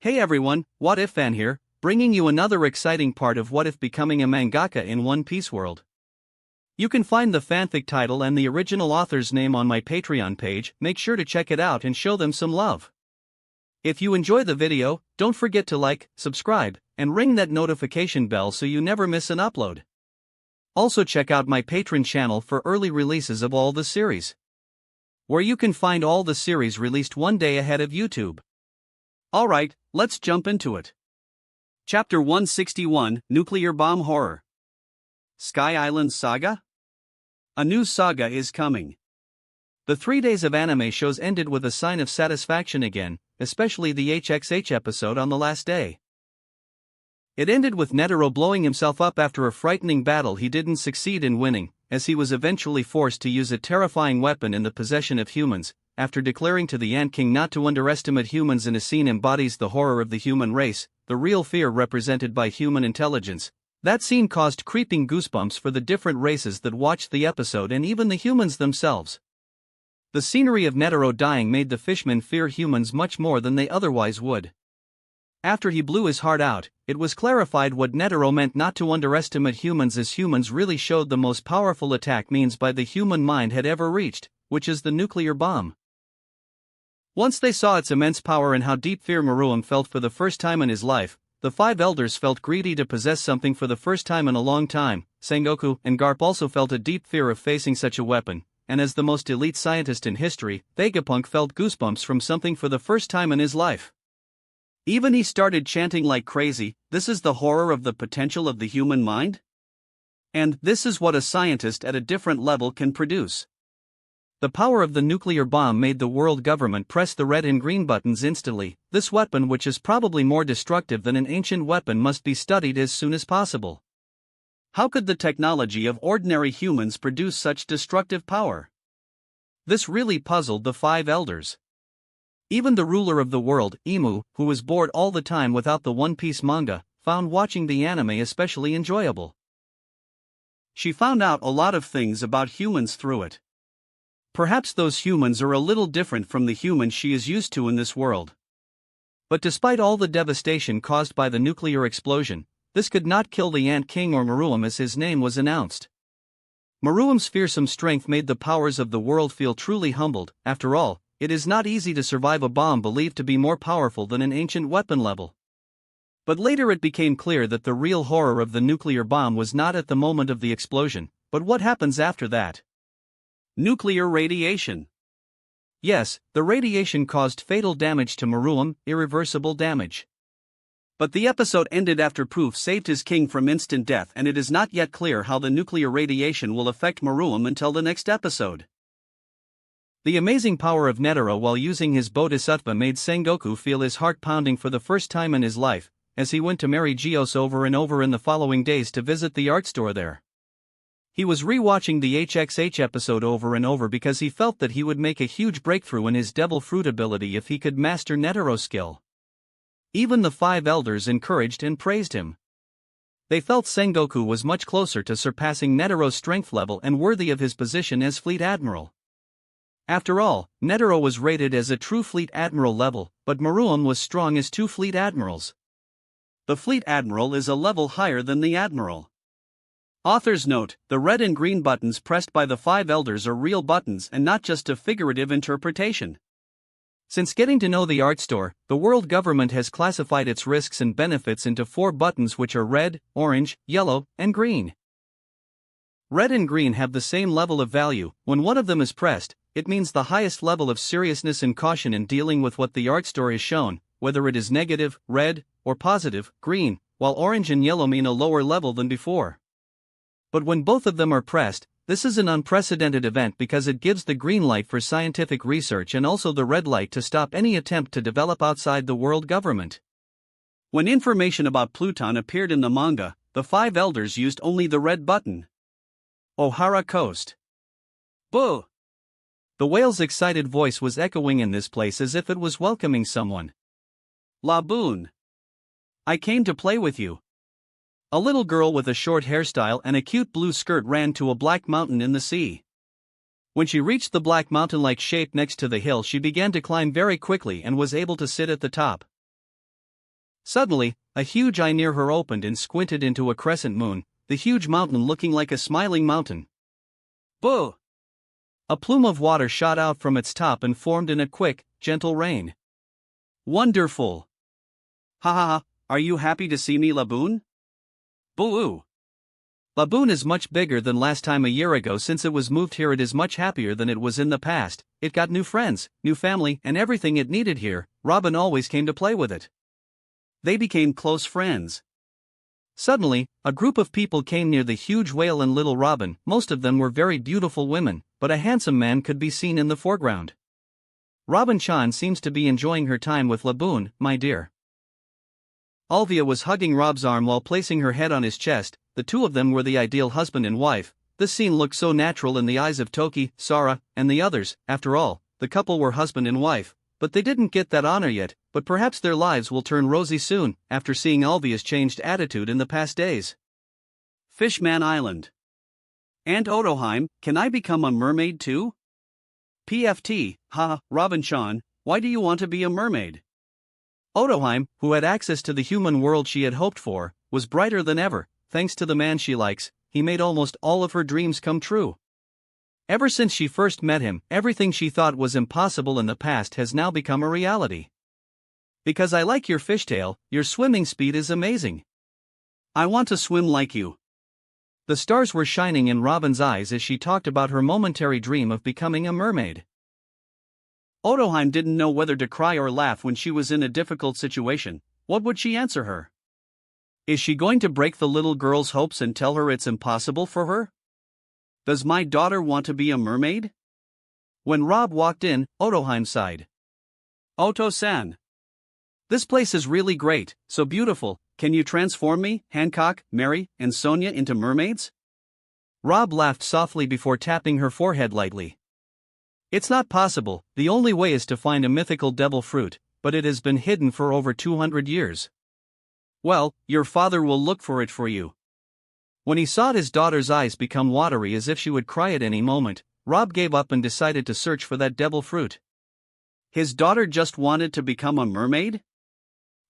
Hey everyone, What If Fan here, bringing you another exciting part of What If becoming a mangaka in One Piece world. You can find the fanfic title and the original author's name on my Patreon page. Make sure to check it out and show them some love. If you enjoy the video, don't forget to like, subscribe, and ring that notification bell so you never miss an upload. Also check out my Patreon channel for early releases of all the series, where you can find all the series released one day ahead of YouTube. Alright, let's jump into it. Chapter 161, Nuclear Bomb Horror. Sky Island Saga? A new saga is coming. The 3 days of anime shows ended with a sign of satisfaction again, especially the HXH episode on the last day. It ended with Netero blowing himself up after a frightening battle he didn't succeed in winning, as he was eventually forced to use a terrifying weapon in the possession of humans. After declaring to the Ant King not to underestimate humans in a scene embodies the horror of the human race, the real fear represented by human intelligence. That scene caused creeping goosebumps for the different races that watched the episode and even the humans themselves. The scenery of Netero dying made the fishmen fear humans much more than they otherwise would. After he blew his heart out, it was clarified what Netero meant not to underestimate humans, as humans really showed the most powerful attack means by the human mind had ever reached, which is the nuclear bomb. Once they saw its immense power and how deep fear Meruem felt for the first time in his life, the five elders felt greedy to possess something for the first time in a long time. Sengoku and Garp also felt a deep fear of facing such a weapon, and as the most elite scientist in history, Vegapunk felt goosebumps from something for the first time in his life. Even he started chanting like crazy, "This is the horror of the potential of the human mind? And this is what a scientist at a different level can produce." The power of the nuclear bomb made the world government press the red and green buttons instantly. This weapon, which is probably more destructive than an ancient weapon, must be studied as soon as possible. How could the technology of ordinary humans produce such destructive power? This really puzzled the five elders. Even the ruler of the world, Imu, who was bored all the time without the One Piece manga, found watching the anime especially enjoyable. She found out a lot of things about humans through it. Perhaps those humans are a little different from the humans she is used to in this world. But despite all the devastation caused by the nuclear explosion, this could not kill the Ant King or Meruem, as his name was announced. Meruem's fearsome strength made the powers of the world feel truly humbled. After all, it is not easy to survive a bomb believed to be more powerful than an ancient weapon level. But later it became clear that the real horror of the nuclear bomb was not at the moment of the explosion, but what happens after that. Nuclear radiation. Yes, the radiation caused fatal damage to Meruem, irreversible damage. But the episode ended after Proof saved his king from instant death, and it is not yet clear how the nuclear radiation will affect Meruem until the next episode. The amazing power of Netero while using his Bodhisattva made Sengoku feel his heart pounding for the first time in his life, as he went to marry Geos over and over in the following days to visit the art store there. He was re-watching the HXH episode over and over because he felt that he would make a huge breakthrough in his Devil Fruit ability if he could master Netero's skill. Even the five elders encouraged and praised him. They felt Sengoku was much closer to surpassing Netero's strength level and worthy of his position as Fleet Admiral. After all, Netero was rated as a true Fleet Admiral level, but Meruem was strong as two Fleet Admirals. The Fleet Admiral is a level higher than the Admiral. Author's note: the red and green buttons pressed by the five elders are real buttons and not just a figurative interpretation. Since getting to know the art store, the world government has classified its risks and benefits into 4 buttons, which are red, orange, yellow, and green. Red and green have the same level of value. When one of them is pressed, it means the highest level of seriousness and caution in dealing with what the art store is shown, whether it is negative, red, or positive, green, while orange and yellow mean a lower level than before. But when both of them are pressed, this is an unprecedented event because it gives the green light for scientific research and also the red light to stop any attempt to develop outside the world government. When information about Pluton appeared in the manga, the five elders used only the red button. O'Hara Coast. Boo! The whale's excited voice was echoing in this place as if it was welcoming someone. Laboon. I came to play with you. A little girl with a short hairstyle and a cute blue skirt ran to a black mountain in the sea. When she reached the black mountain-like shape next to the hill, she began to climb very quickly and was able to sit at the top. Suddenly, a huge eye near her opened and squinted into a crescent moon, the huge mountain looking like a smiling mountain. Boo! A plume of water shot out from its top and formed in a quick, gentle rain. Wonderful! Ha ha ha, are you happy to see me, Laboon? Boo-oo! Laboon is much bigger than last time a year ago. Since it was moved here, it is much happier than it was in the past. It got new friends, new family, and everything it needed here. Robin always came to play with it. They became close friends. Suddenly, a group of people came near the huge whale and little Robin. Most of them were very beautiful women, but a handsome man could be seen in the foreground. Robin-chan seems to be enjoying her time with Laboon, my dear. Alvia was hugging Rob's arm while placing her head on his chest. The two of them were the ideal husband and wife. This scene looked so natural in the eyes of Toki, Sora, and the others. After all, the couple were husband and wife, but they didn't get that honor yet. But perhaps their lives will turn rosy soon, after seeing Alvia's changed attitude in the past days. Fishman Island. Aunt Otoheim, can I become a mermaid too? PFT, ha, Robin-chan, why do you want to be a mermaid? Otoheim, who had access to the human world she had hoped for, was brighter than ever. Thanks to the man she likes, he made almost all of her dreams come true. Ever since she first met him, everything she thought was impossible in the past has now become a reality. Because I like your fishtail, your swimming speed is amazing. I want to swim like you. The stars were shining in Robin's eyes as she talked about her momentary dream of becoming a mermaid. Otoheim didn't know whether to cry or laugh when she was in a difficult situation. What would she answer her? Is she going to break the little girl's hopes and tell her it's impossible for her? Does my daughter want to be a mermaid? When Rob walked in, Otoheim sighed. Oto-san. This place is really great, so beautiful. Can you transform me, Hancock, Mary, and Sonia into mermaids? Rob laughed softly before tapping her forehead lightly. It's not possible. The only way is to find a mythical devil fruit, but it has been hidden for over 200 years. Well, your father will look for it for you. When he saw his daughter's eyes become watery as if she would cry at any moment, Rob gave up and decided to search for that devil fruit. His daughter just wanted to become a mermaid?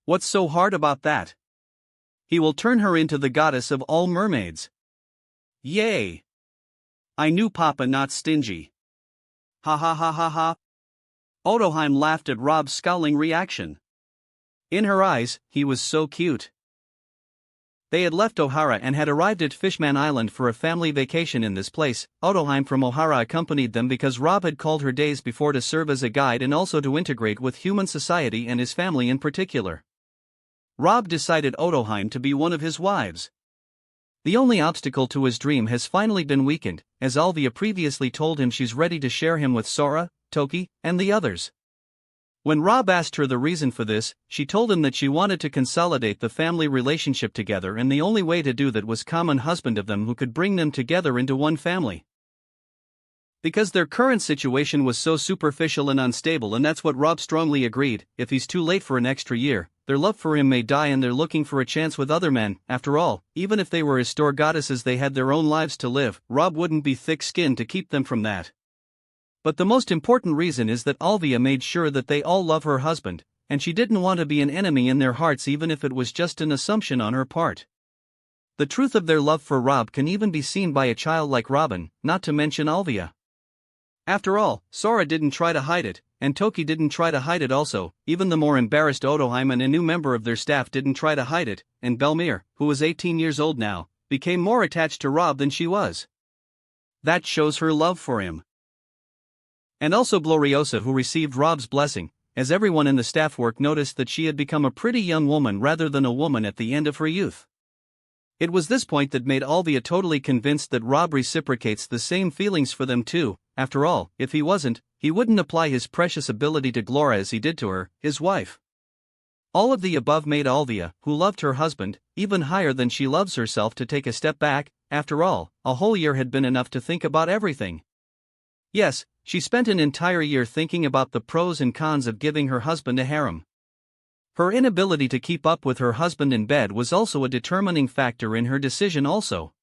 What's so hard about that? He will turn her into the goddess of all mermaids. Yay! I knew Papa not stingy. Ha ha ha ha ha. Otoheim laughed at Rob's scowling reaction. In her eyes, he was so cute. They had left Ohara and had arrived at Fishman Island for a family vacation in this place. Otoheim from Ohara accompanied them because Rob had called her days before to serve as a guide and also to integrate with human society and his family in particular. Rob decided Otoheim to be one of his wives. The only obstacle to his dream has finally been weakened, as Alvia previously told him she's ready to share him with Sora, Toki, and the others. When Rob asked her the reason for this, she told him that she wanted to consolidate the family relationship together, and the only way to do that was common husband of them who could bring them together into one family. Because their current situation was so superficial and unstable, and that's what Rob strongly agreed. If he's too late for an extra year, their love for him may die and they're looking for a chance with other men. After all, even if they were his store goddesses, they had their own lives to live. Rob wouldn't be thick-skinned to keep them from that. But the most important reason is that Alvia made sure that they all love her husband, and she didn't want to be an enemy in their hearts even if it was just an assumption on her part. The truth of their love for Rob can even be seen by a child like Robin, not to mention Alvia. After all, Sora didn't try to hide it, and Toki didn't try to hide it also. Even the more embarrassed Otoheim and a new member of their staff didn't try to hide it, and Belmir, who was 18 years old now, became more attached to Rob than she was. That shows her love for him. And also Gloriosa, who received Rob's blessing, as everyone in the staff work noticed that she had become a pretty young woman rather than a woman at the end of her youth. It was this point that made Alvia totally convinced that Rob reciprocates the same feelings for them too. After all, if he wasn't, he wouldn't apply his precious ability to Glora as he did to her, his wife. All of the above made Alvia, who loved her husband, even higher than she loves herself, to take a step back. After all, a whole year had been enough to think about everything. Yes, she spent an entire year thinking about the pros and cons of giving her husband a harem. Her inability to keep up with her husband in bed was also a determining factor in her decision also.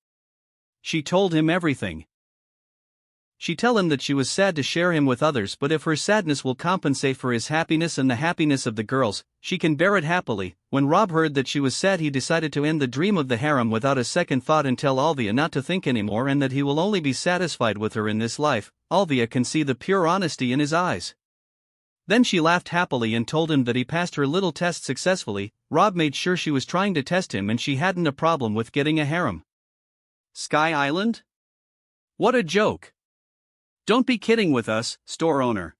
She told him everything. She tell him that she was sad to share him with others, but if her sadness will compensate for his happiness and the happiness of the girls, she can bear it happily. When Rob heard that she was sad, he decided to end the dream of the harem without a second thought and tell Alvia not to think anymore and that he will only be satisfied with her in this life. Alvia can see the pure honesty in his eyes. Then she laughed happily and told him that he passed her little test successfully. Rob made sure she was trying to test him and she hadn't a problem with getting a harem. Sky Island? What a joke! Don't be kidding with us, store owner.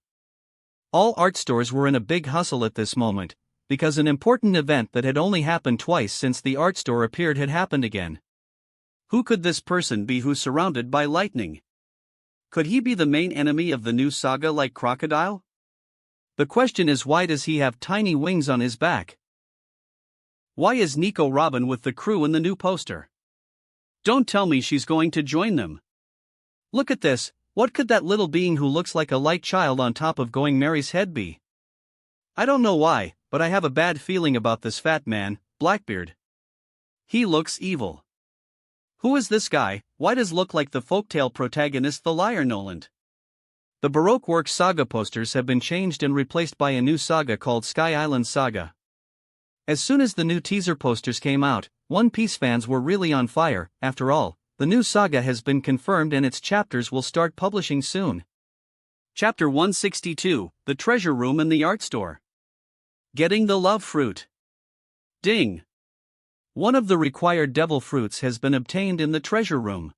All art stores were in a big hustle at this moment, because an important event that had only happened twice since the art store appeared had happened again. Who could this person be who's surrounded by lightning? Could he be the main enemy of the new saga like Crocodile? The question is, why does he have tiny wings on his back? Why is Nico Robin with the crew in the new poster? Don't tell me she's going to join them. Look at this. What could that little being who looks like a light child on top of Going Mary's head be? I don't know why, but I have a bad feeling about this fat man, Blackbeard. He looks evil. Who is this guy? Why does look like the folktale protagonist the liar Noland? The Baroque Works saga posters have been changed and replaced by a new saga called Sky Island Saga. As soon as the new teaser posters came out, One Piece fans were really on fire. After all, the new saga has been confirmed and its chapters will start publishing soon. Chapter 162, The Treasure Room in the Art Store. Getting the Love Fruit. Ding! One of the required devil fruits has been obtained in the treasure room.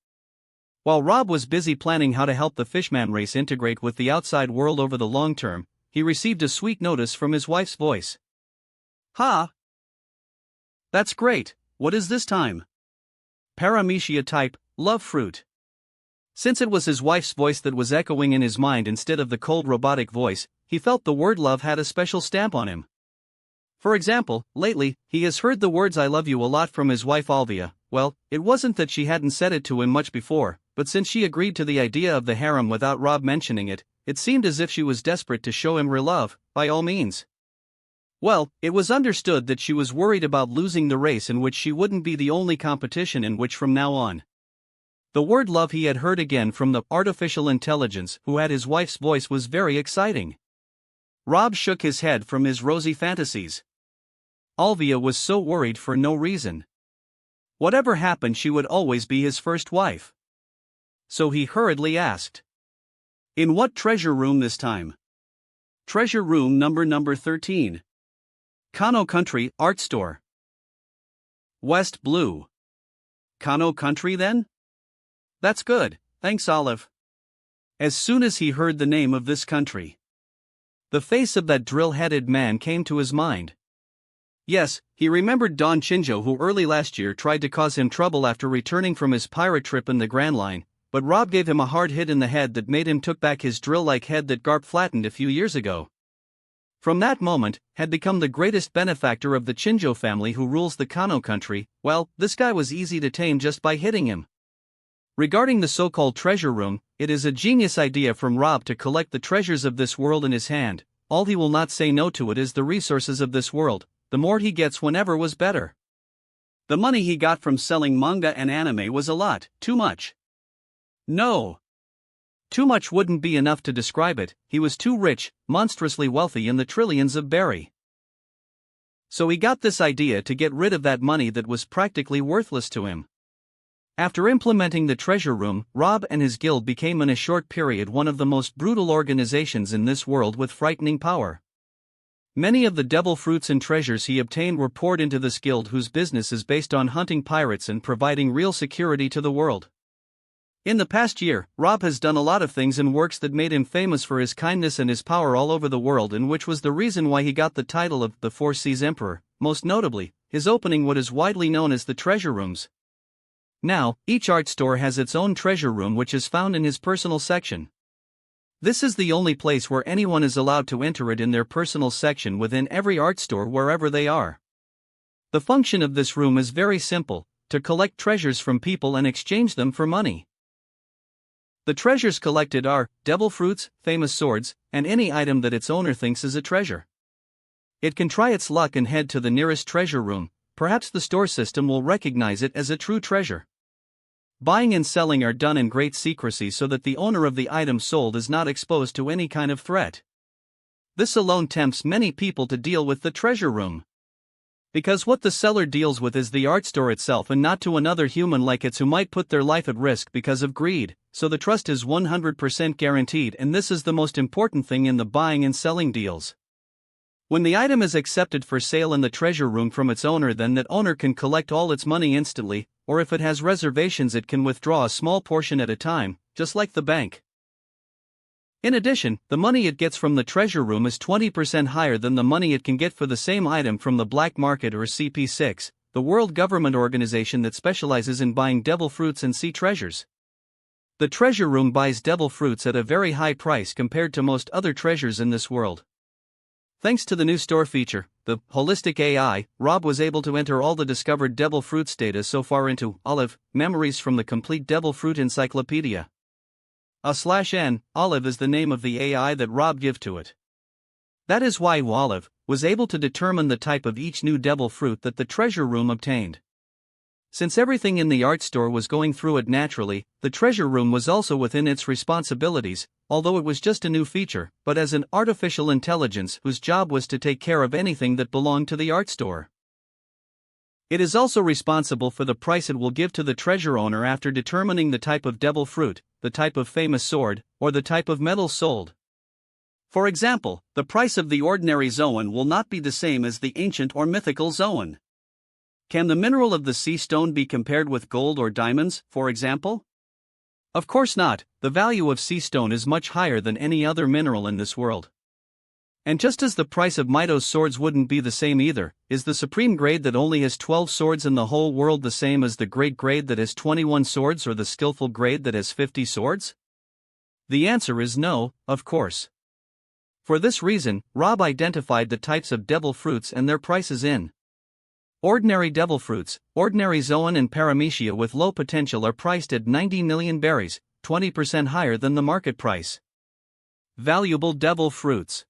While Rob was busy planning how to help the Fishman race integrate with the outside world over the long term, he received a sweet notice from his wife's voice. Ha! That's great. What is this time? Paramecia type, love fruit. Since it was his wife's voice that was echoing in his mind instead of the cold robotic voice, he felt the word love had a special stamp on him. For example, lately, he has heard the words I love you a lot from his wife Alvia. Well, it wasn't that she hadn't said it to him much before, but since she agreed to the idea of the harem without Rob mentioning it, it seemed as if she was desperate to show him real love, by all means. Well, it was understood that she was worried about losing the race in which she wouldn't be the only competition in which from now on. The word love he had heard again from the artificial intelligence who had his wife's voice was very exciting. Rob shook his head from his rosy fantasies. Alvia was so worried for no reason. Whatever happened, she would always be his first wife. So he hurriedly asked, "In what treasure room this time?" "Treasure room number 13. Kano Country, Art Store." West Blue. Kano Country then? That's good, thanks Olive. As soon as he heard the name of this country, the face of that drill-headed man came to his mind. Yes, he remembered Don Chinjo, who early last year tried to cause him trouble after returning from his pirate trip in the Grand Line, but Rob gave him a hard hit in the head that made him took back his drill-like head that Garp flattened a few years ago. From that moment, had become the greatest benefactor of the Chinjo family who rules the Kano country. Well, this guy was easy to tame just by hitting him. Regarding the so-called treasure room, it is a genius idea from Rob to collect the treasures of this world in his hand. All he will not say no to it is the resources of this world. The more he gets whenever was better. The money he got from selling manga and anime was a lot, too much. No. Too much wouldn't be enough to describe it. He was too rich, monstrously wealthy in the trillions of berry. So he got this idea to get rid of that money that was practically worthless to him. After implementing the treasure room, Rob and his guild became in a short period one of the most brutal organizations in this world with frightening power. Many of the devil fruits and treasures he obtained were poured into this guild, whose business is based on hunting pirates and providing real security to the world. In the past year, Rob has done a lot of things and works that made him famous for his kindness and his power all over the world, and which was the reason why he got the title of the Four Seas Emperor, most notably, his opening what is widely known as the treasure rooms. Now, each art store has its own treasure room, which is found in his personal section. This is the only place where anyone is allowed to enter it in their personal section within every art store wherever they are. The function of this room is very simple: to collect treasures from people and exchange them for money. The treasures collected are devil fruits, famous swords, and any item that its owner thinks is a treasure. It can try its luck and head to the nearest treasure room. Perhaps the store system will recognize it as a true treasure. Buying and selling are done in great secrecy so that the owner of the item sold is not exposed to any kind of threat. This alone tempts many people to deal with the treasure room. Because what the seller deals with is the art store itself and not to another human like it who might put their life at risk because of greed, so the trust is 100% guaranteed, and this is the most important thing in the buying and selling deals. When the item is accepted for sale in the treasure room from its owner, then that owner can collect all its money instantly, or if it has reservations it can withdraw a small portion at a time, just like the bank. In addition, the money it gets from the treasure room is 20% higher than the money it can get for the same item from the black market or CP6, the world government organization that specializes in buying devil fruits and sea treasures. The treasure room buys devil fruits at a very high price compared to most other treasures in this world. Thanks to the new store feature, the Holistic AI, Rob was able to enter all the discovered devil fruits data so far into Olive Memories from the Complete Devil Fruit Encyclopedia. /N, Olive is the name of the AI that Rob gave to it. That is why Olive was able to determine the type of each new devil fruit that the treasure room obtained. Since everything in the art store was going through it naturally, the treasure room was also within its responsibilities, although it was just a new feature, but as an artificial intelligence whose job was to take care of anything that belonged to the art store. It is also responsible for the price it will give to the treasure owner after determining the type of devil fruit, the type of famous sword, or the type of metal sold. For example, the price of the ordinary zoan will not be the same as the ancient or mythical zoan. Can the mineral of the sea stone be compared with gold or diamonds, for example? Of course not. The value of sea stone is much higher than any other mineral in this world. And just as the price of Mito's swords wouldn't be the same either, is the supreme grade that only has 12 swords in the whole world the same as the great grade that has 21 swords or the skillful grade that has 50 swords? The answer is no, of course. For this reason, Rob identified the types of devil fruits and their prices in ordinary devil fruits. Ordinary zoan and paramecia with low potential are priced at 90 million berries, 20% higher than the market price. Valuable devil fruits.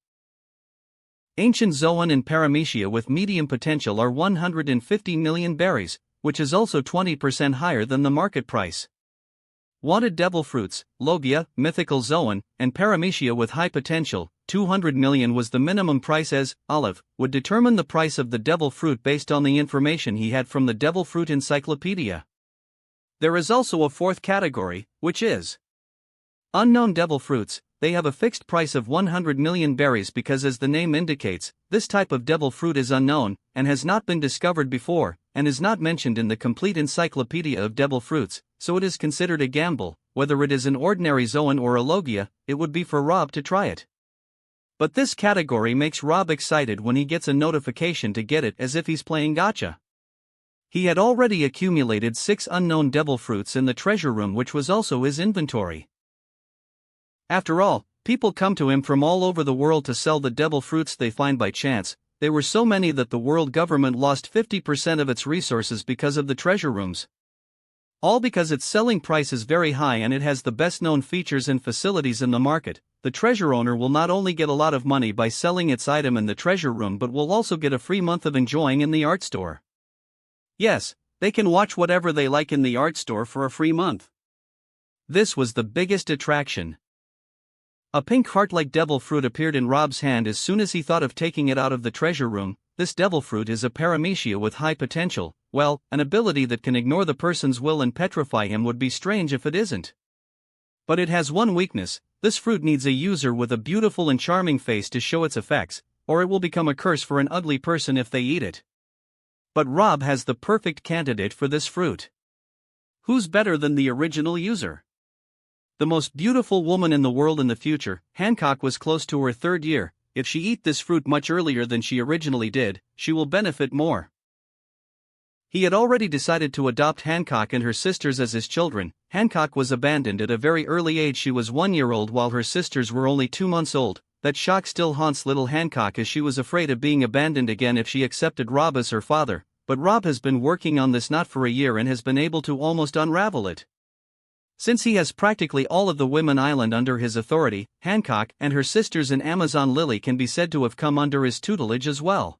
Ancient zoan and paramecia with medium potential are 150 million berries, which is also 20% higher than the market price. Wanted devil fruits, logia, mythical zoan, and paramecia with high potential, 200 million was the minimum price, as Olive would determine the price of the devil fruit based on the information he had from the Devil Fruit Encyclopedia. There is also a fourth category, which is unknown devil fruits. They have a fixed price of 100 million berries because, as the name indicates, this type of devil fruit is unknown, and has not been discovered before, and is not mentioned in the complete encyclopedia of devil fruits, so it is considered a gamble. Whether it is an ordinary zoan or a logia, it would be for Rob to try it. But this category makes Rob excited when he gets a notification to get it, as if he's playing gacha. He had already accumulated 6 unknown devil fruits in the treasure room, which was also his inventory. After all, people come to him from all over the world to sell the devil fruits they find by chance. They were so many that the world government lost 50% of its resources because of the treasure rooms. All because its selling price is very high and it has the best known features and facilities in the market. The treasure owner will not only get a lot of money by selling its item in the treasure room, but will also get a free month of enjoying in the art store. Yes, they can watch whatever they like in the art store for a free month. This was the biggest attraction. A pink heart-like devil fruit appeared in Rob's hand as soon as he thought of taking it out of the treasure room. This devil fruit is a paramecia with high potential. Well, an ability that can ignore the person's will and petrify him would be strange if it isn't. But it has one weakness: this fruit needs a user with a beautiful and charming face to show its effects, or it will become a curse for an ugly person if they eat it. But Rob has the perfect candidate for this fruit. Who's better than the original user? The most beautiful woman in the world in the future. Hancock was close to her 3rd year. If she eat this fruit much earlier than she originally did, she will benefit more. He had already decided to adopt Hancock and her sisters as his children. Hancock was abandoned at a very early age. She was 1 year old while her sisters were only 2 months old. That shock still haunts little Hancock, as she was afraid of being abandoned again if she accepted Rob as her father. But Rob has been working on this not for a year and has been able to almost unravel it. Since he has practically all of the women island under his authority, Hancock and her sisters in Amazon Lily can be said to have come under his tutelage as well.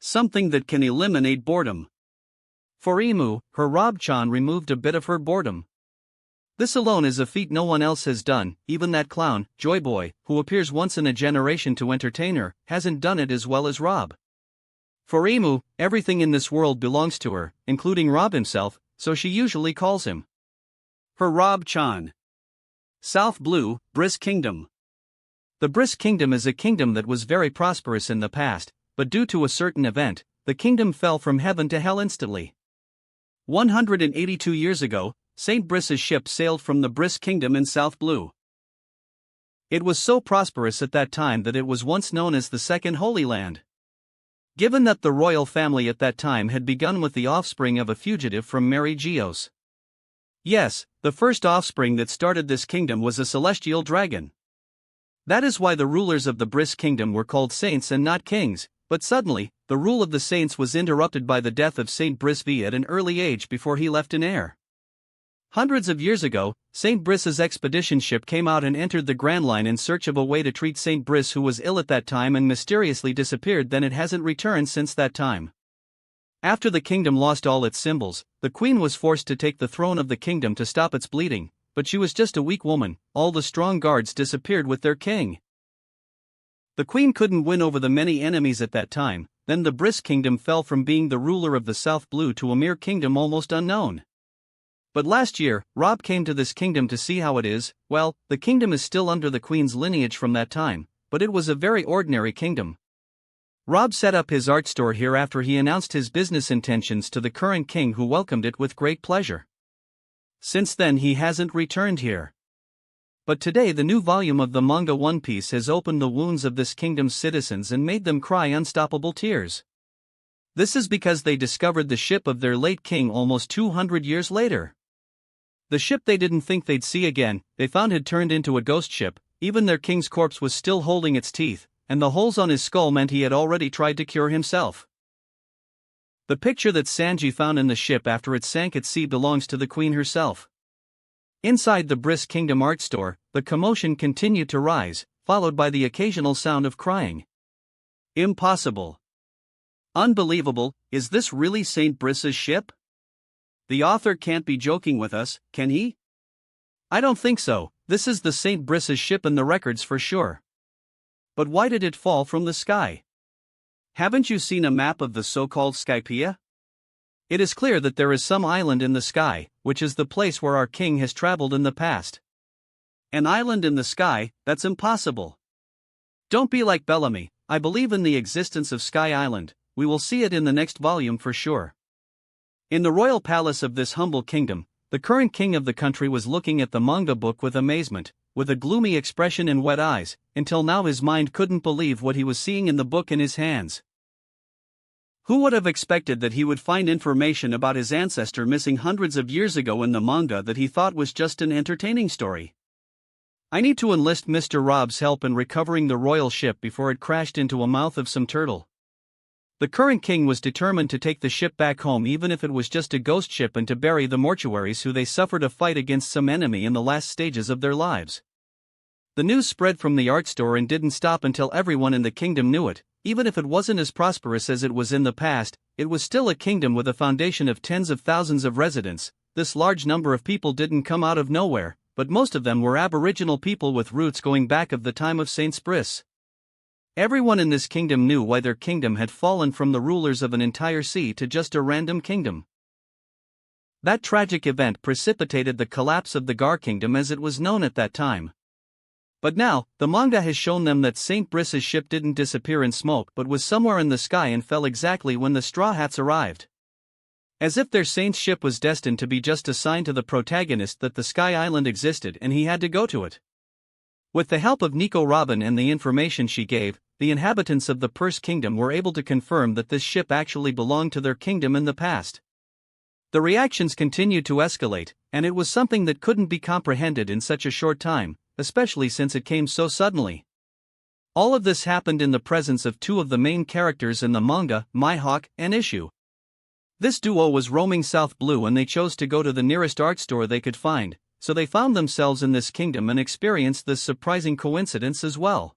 Something that can eliminate boredom. For Emu, her Rob-chan removed a bit of her boredom. This alone is a feat no one else has done, even that clown, Joy Boy, who appears once in a generation to entertain her, hasn't done it as well as Rob. For Emu, everything in this world belongs to her, including Rob himself, so she usually calls him her Rob-chan. South Blue, Brisk Kingdom. The Brisk Kingdom is a kingdom that was very prosperous in the past, but due to a certain event, the kingdom fell from heaven to hell instantly. 182 years ago, Saint Briss's ship sailed from the Brisk Kingdom in South Blue. It was so prosperous at that time that it was once known as the Second Holy Land. Given that the royal family at that time had begun with the offspring of a fugitive from Mary Geos. Yes, the first offspring that started this kingdom was a celestial dragon. That is why the rulers of the Brisk Kingdom were called saints and not kings, but suddenly, the rule of the saints was interrupted by the death of Saint Briss V at an early age before he left in air. Hundreds of years ago, Saint Briss's expedition ship came out and entered the Grand Line in search of a way to treat Saint Briss, who was ill at that time and mysteriously disappeared. Then it hasn't returned since that time. After the kingdom lost all its symbols, the queen was forced to take the throne of the kingdom to stop its bleeding, but she was just a weak woman. All the strong guards disappeared with their king. The queen couldn't win over the many enemies at that time. Then the Brisk Kingdom fell from being the ruler of the South Blue to a mere kingdom almost unknown. But last year, Rob came to this kingdom to see how it is. Well, the kingdom is still under the queen's lineage from that time, but it was a very ordinary kingdom. Rob set up his art store here after he announced his business intentions to the current king, who welcomed it with great pleasure. Since then he hasn't returned here. But today the new volume of the manga One Piece has opened the wounds of this kingdom's citizens and made them cry unstoppable tears. This is because they discovered the ship of their late king almost 200 years later. The ship they didn't think they'd see again, they found had turned into a ghost ship. Even their king's corpse was still holding its teeth, and the holes on his skull meant he had already tried to cure himself. The picture that Sanji found in the ship after it sank at sea belongs to the queen herself. Inside the Brisk Kingdom art store, the commotion continued to rise, followed by the occasional sound of crying. Impossible. Unbelievable, is this really Saint Briss's ship? The author can't be joking with us, can he? I don't think so. This is the Saint Briss's ship in the records for sure. But why did it fall from the sky? Haven't you seen a map of the so-called Skypea? It is clear that there is some island in the sky, which is the place where our king has traveled in the past. An island in the sky? That's impossible. Don't be like Bellamy. I believe in the existence of Sky Island. We will see it in the next volume for sure. In the royal palace of this humble kingdom, the current king of the country was looking at the manga book with amazement, with a gloomy expression and wet eyes. Until now his mind couldn't believe what he was seeing in the book in his hands. Who would have expected that he would find information about his ancestor missing hundreds of years ago in the manga that he thought was just an entertaining story? I need to enlist Mr. Rob's help in recovering the royal ship before it crashed into a mouth of some turtle. The current king was determined to take the ship back home, even if it was just a ghost ship, and to bury the mortuaries who they suffered a fight against some enemy in the last stages of their lives. The news spread from the art store and didn't stop until everyone in the kingdom knew it. Even if it wasn't as prosperous as it was in the past, it was still a kingdom with a foundation of tens of thousands of residents. This large number of people didn't come out of nowhere, but most of them were Aboriginal people with roots going back of the time of Saint Briss. Everyone in this kingdom knew why their kingdom had fallen from the rulers of an entire sea to just a random kingdom. That tragic event precipitated the collapse of the Gar Kingdom as it was known at that time. But now, the manga has shown them that Saint Briss's ship didn't disappear in smoke but was somewhere in the sky and fell exactly when the Straw Hats arrived. As if their saint's ship was destined to be just a sign to the protagonist that the Sky Island existed and he had to go to it. With the help of Nico Robin and the information she gave, the inhabitants of the Purse Kingdom were able to confirm that this ship actually belonged to their kingdom in the past. The reactions continued to escalate, and it was something that couldn't be comprehended in such a short time, especially since it came so suddenly. All of this happened in the presence of two of the main characters in the manga, Mihawk and Issue. This duo was roaming South Blue and they chose to go to the nearest art store they could find, so they found themselves in this kingdom and experienced this surprising coincidence as well.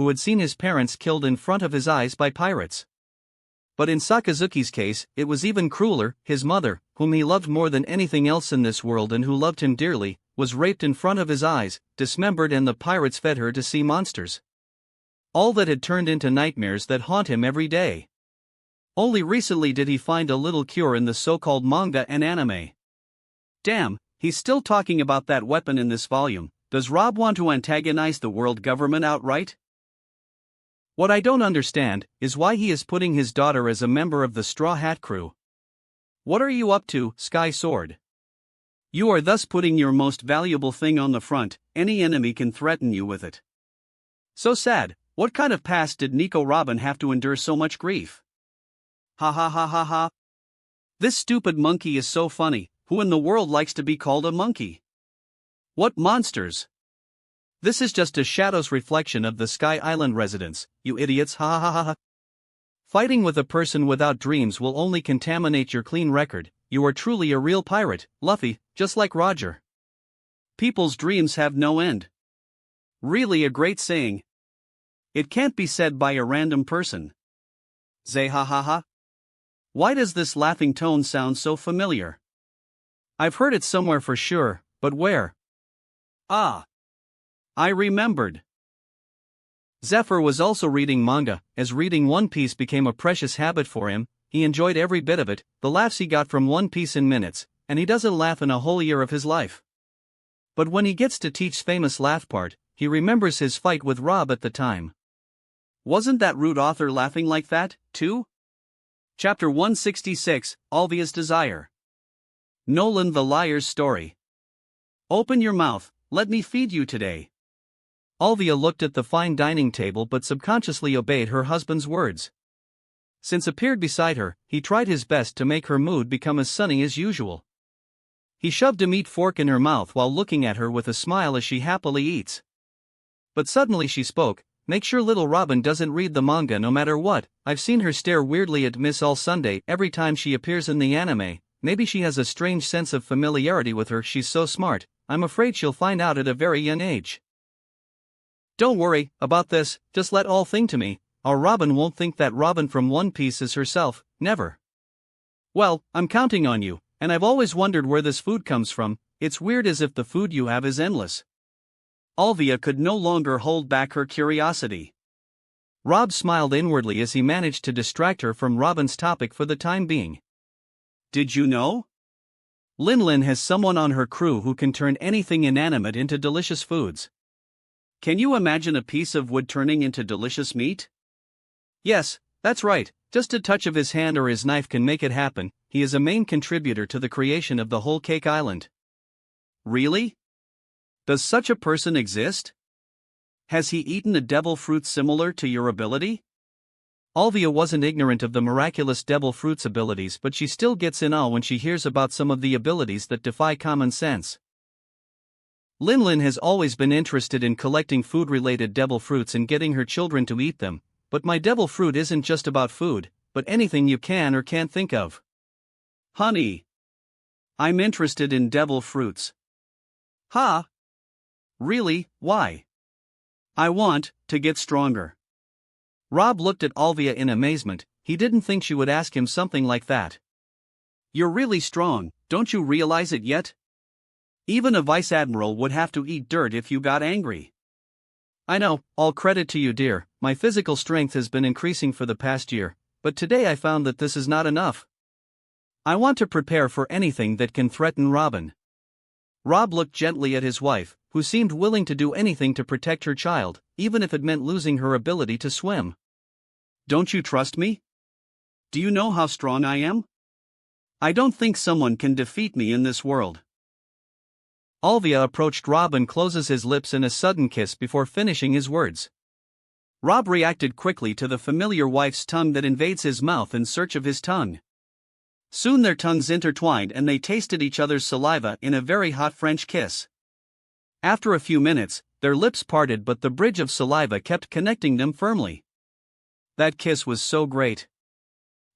who had seen his parents killed in front of his eyes by pirates. But in Sakazuki's case, it was even crueler. His mother, whom he loved more than anything else in this world and who loved him dearly, was raped in front of his eyes, dismembered, and the pirates fed her to sea monsters. All that had turned into nightmares that haunt him every day. Only recently did he find a little cure in the so-called manga and anime. Damn, he's still talking about that weapon in this volume. Does Rob want to antagonize the world government outright? What I don't understand is why he is putting his daughter as a member of the Straw Hat crew. What are you up to, Sky Sword? You are thus putting your most valuable thing on the front. Any enemy can threaten you with it. So sad. What kind of past did Nico Robin have to endure so much grief? Ha ha ha ha ha. This stupid monkey is so funny. Who in the world likes to be called a monkey? What monsters? This is just a shadow's reflection of the Sky Island residents, you idiots, ha ha ha ha. Fighting with a person without dreams will only contaminate your clean record. You are truly a real pirate, Luffy, just like Roger. People's dreams have no end. Really a great saying. It can't be said by a random person. Zay ha ha ha. Why does this laughing tone sound so familiar? I've heard it somewhere for sure, but where? Ah. I remembered. Zephyr was also reading manga. As reading One Piece became a precious habit for him, he enjoyed every bit of it, the laughs he got from One Piece in minutes, and he doesn't laugh in a whole year of his life. But when he gets to Teach's famous laugh part, he remembers his fight with Rob at the time. Wasn't that rude author laughing like that, too? Chapter 166, Alvia's Desire. Nolan the Liar's Story. Open your mouth, let me feed you today. Alvia looked at the fine dining table but subconsciously obeyed her husband's words. Since appeared beside her, he tried his best to make her mood become as sunny as usual. He shoved a meat fork in her mouth while looking at her with a smile as she happily eats. But suddenly she spoke. Make sure little Robin doesn't read the manga no matter what. I've seen her stare weirdly at Miss All Sunday every time she appears in the anime. Maybe she has a strange sense of familiarity with her. She's so smart. I'm afraid she'll find out at a very young age. Don't worry about this, just let all thing to me. Our Robin won't think that Robin from One Piece is herself, never. Well, I'm counting on you, and I've always wondered where this food comes from. It's weird as if the food you have is endless. Alvia could no longer hold back her curiosity. Rob smiled inwardly as he managed to distract her from Robin's topic for the time being. Did you know? Lin has someone on her crew who can turn anything inanimate into delicious foods. Can you imagine a piece of wood turning into delicious meat? Yes, that's right, just a touch of his hand or his knife can make it happen. He is a main contributor to the creation of the whole Cake Island. Really? Does such a person exist? Has he eaten a devil fruit similar to your ability? Alvia wasn't ignorant of the miraculous devil fruit's abilities, but she still gets in awe when she hears about some of the abilities that defy common sense. Lin has always been interested in collecting food-related devil fruits and getting her children to eat them, but my devil fruit isn't just about food, but anything you can or can't think of. Honey, I'm interested in devil fruits. Ha! Really, why? I want to get stronger. Rob looked at Alvia in amazement. He didn't think she would ask him something like that. You're really strong, don't you realize it yet? Even a vice admiral would have to eat dirt if you got angry. I know, all credit to you, dear. My physical strength has been increasing for the past year, but today I found that this is not enough. I want to prepare for anything that can threaten Robin. Rob looked gently at his wife, who seemed willing to do anything to protect her child, even if it meant losing her ability to swim. Don't you trust me? Do you know how strong I am? I don't think someone can defeat me in this world. Alvia approached Rob and closes his lips in a sudden kiss before finishing his words. Rob reacted quickly to the familiar wife's tongue that invades his mouth in search of his tongue. Soon their tongues intertwined and they tasted each other's saliva in a very hot French kiss. After a few minutes, their lips parted but the bridge of saliva kept connecting them firmly. That kiss was so great.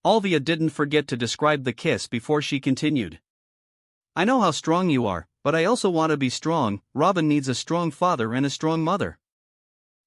Alvia didn't forget to describe the kiss before she continued. I know how strong you are, but I also want to be strong. Robin needs a strong father and a strong mother.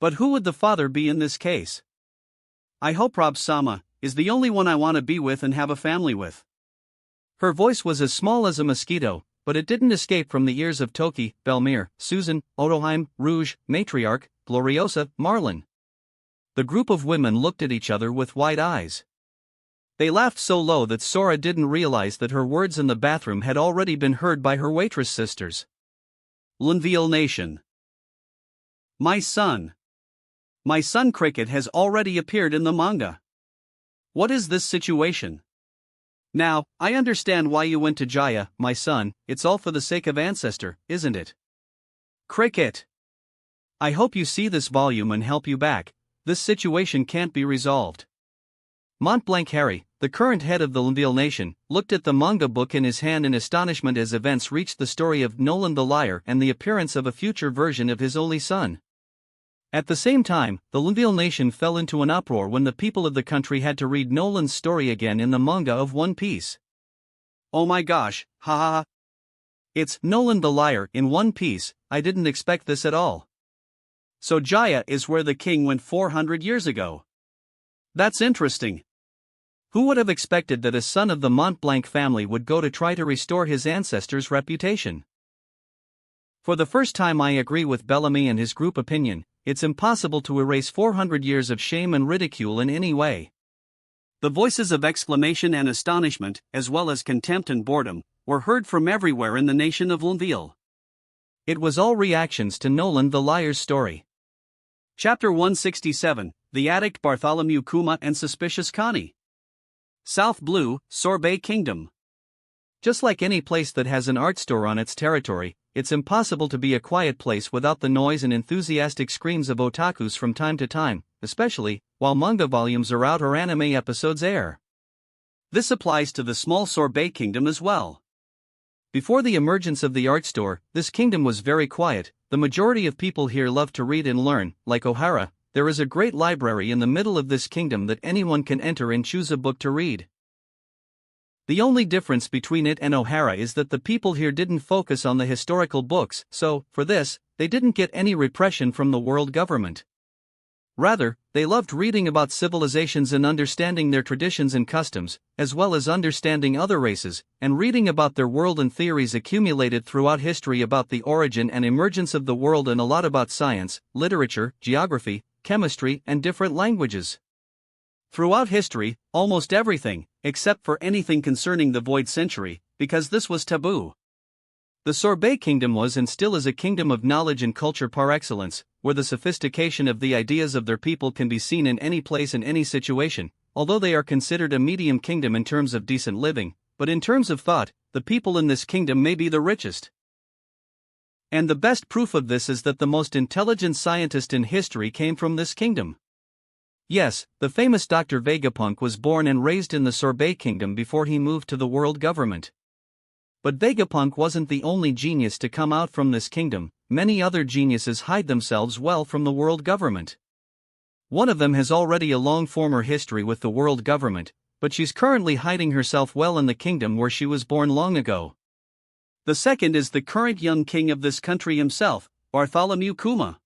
But who would the father be in this case? I hope Rob-sama is the only one I want to be with and have a family with. Her voice was as small as a mosquito, but it didn't escape from the ears of Toki, Belmire, Susan, Otoheim, Rouge, Matriarch, Gloriosa, Marlin. The group of women looked at each other with wide eyes. They laughed so low that Sora didn't realize that her words in the bathroom had already been heard by her waitress sisters. Linville Nation. My son Cricket has already appeared in the manga. What is this situation? Now, I understand why you went to Jaya, my son, it's all for the sake of ancestor, isn't it? Cricket. I hope you see this volume and help you back, this situation can't be resolved. Montblanc Harry, the current head of the Linville Nation, looked at the manga book in his hand in astonishment as events reached the story of Nolan the Liar and the appearance of a future version of his only son. At the same time, the Linville Nation fell into an uproar when the people of the country had to read Nolan's story again in the manga of One Piece. Oh my gosh, ha ha ha. It's Nolan the Liar in One Piece, I didn't expect this at all. So Jaya is where the king went 400 years ago. That's interesting. Who would have expected that a son of the Montblanc family would go to try to restore his ancestors' reputation? For the first time I agree with Bellamy and his group opinion, it's impossible to erase 400 years of shame and ridicule in any way. The voices of exclamation and astonishment, as well as contempt and boredom, were heard from everywhere in the nation of Linville. It was all reactions to Nolan the Liar's story. Chapter 167, The Addict Bartholomew Kuma and Suspicious Connie. South Blue, Sorbet Kingdom. Just like any place that has an art store on its territory, it's impossible to be a quiet place without the noise and enthusiastic screams of otakus from time to time, especially while manga volumes are out or anime episodes air. This applies to the small Sorbet Kingdom as well. Before the emergence of the art store, this kingdom was very quiet. The majority of people here love to read and learn. Like Ohara, there is a great library in the middle of this kingdom that anyone can enter and choose a book to read. The only difference between it and Ohara is that the people here didn't focus on the historical books, so, for this, they didn't get any repression from the world government. Rather, they loved reading about civilizations and understanding their traditions and customs, as well as understanding other races, and reading about their world and theories accumulated throughout history about the origin and emergence of the world and a lot about science, literature, geography, chemistry, and different languages. Throughout history, almost everything, except for anything concerning the Void Century, because this was taboo. The Sorbet Kingdom was and still is a kingdom of knowledge and culture par excellence, where the sophistication of the ideas of their people can be seen in any place and any situation, although they are considered a medium kingdom in terms of decent living, but in terms of thought, the people in this kingdom may be the richest. And the best proof of this is that the most intelligent scientist in history came from this kingdom. Yes, the famous Dr. Vegapunk was born and raised in the Sorbet Kingdom before he moved to the world government. But Vegapunk wasn't the only genius to come out from this kingdom. Many other geniuses hide themselves well from the world government. One of them has already a long former history with the world government, but she's currently hiding herself well in the kingdom where she was born long ago. The second is the current young king of this country himself, Bartholomew Kuma.